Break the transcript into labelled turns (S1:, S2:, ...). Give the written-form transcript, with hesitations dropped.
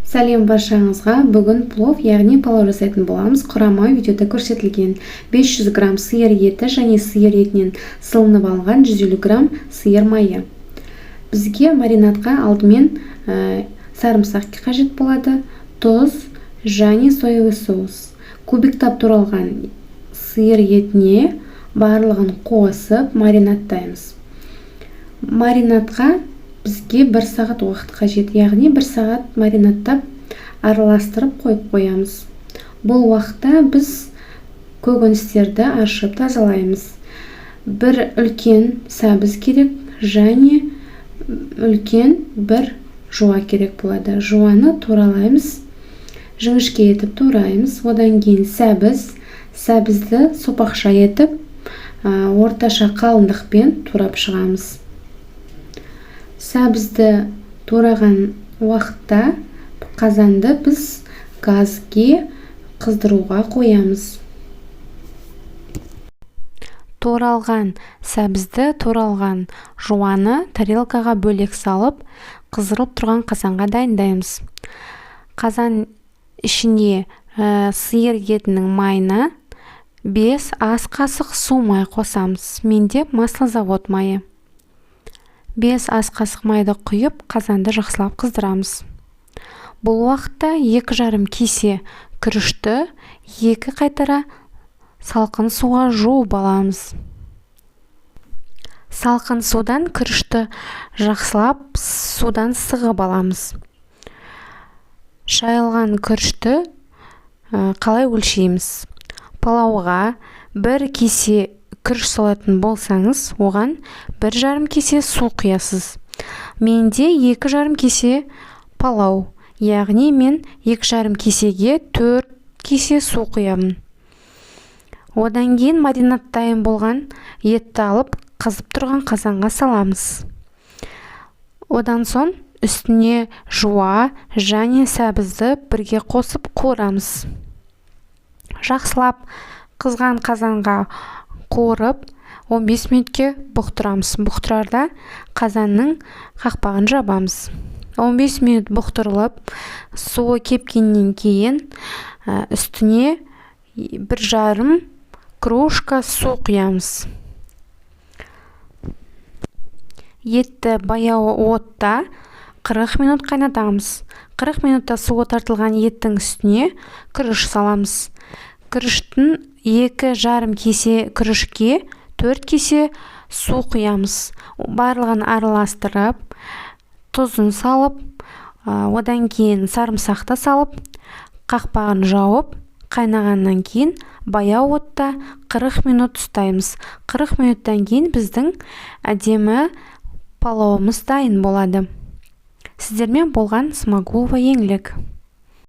S1: Сәлем баршаңызға. Бүгін плов, яғни палау жасайтын боламыз. Құрамы видеода көрсетілген. 500 грамм сиыр еті және сиыр етінен сылынып алған 150 грамм сиыр майы. Бізге маринадқа алдымен сарымсақ қажет болады, тұз және соевый соус. Кубиктап туралған сиыр етіне барлығын қосып маринадтаймыз. Маринадқа бізге 1 сағат уақыт қажет, яғни 1 сағат маринадтап араластырып қойып қоямыз. Бұл уақытта біз көкөністерді аршып тазалаймыз. Бір үлкен сәбіз керек және үлкен бір жуа керек болады. Жуаны туралаймыз, жіңішке етіп тураймыз. Одан кейін сәбізді сопақша етіп, орташа қалыңдықпен турап шығамыз. Сәбізді тураған уақытта қазанды біз газге қыздыруға қоямыз. Туралған сәбізді туралған жуаны тарелкаға бөлек салып, қыздырылып тұрған қазанға дайындаймыз. Қазан ішіне сиыр етінің майына 5 ас қасық су май қосамыз. Менде маслозавод майы. 5 ас қасық майды құйып, қазанды жақсылап қыздырамыз. Бұл уақытта 2,5 кесе күрішті 2 қайтара салқын суға жуып аламыз. Салқын судан күрішті жақсылап судан сығып аламыз. Шайылған күрішті қалай өлшейміз? Палауға 1 кесе күріш салатын болсаңыз, оған 1,5 кесе су құясыз. Менде 2,5 кесе палау, яғни мен 2,5 кесеге 4 кесе су құямын. Одан кейін маринад дайын болған етті алып, қызып тұрған қазанға саламыз. Одан соң үстіне жуа және сәбізді бірге қосып қуырамыз. Жақсылап қызған қазанға қуырып 15 минутке бұқтырамыз. Бұқтырарда қазанның қақпағын жабамыз. 15 минут бұқтырылып, суы кепкеннен кейін үстіне 1,5 кружка су құямыз. Етті баяу отта 40 минут қайнатамыз. 40 минутта суы тартылған еттің үстіне күріш саламыз. Күріштің 2,5 кесе күрішке 4 кесе су құямыз. Барлығын араластырып, тұзын салып, одан кейін сарымсақты салып, қақпағын жауып, қайнағаннан кейін баяу отта 40 минут ұстаймыз. 40 минуттан кейін біздің әдемі палауымыз дайын болады. Сіздермен болған Смағұлова еңлік.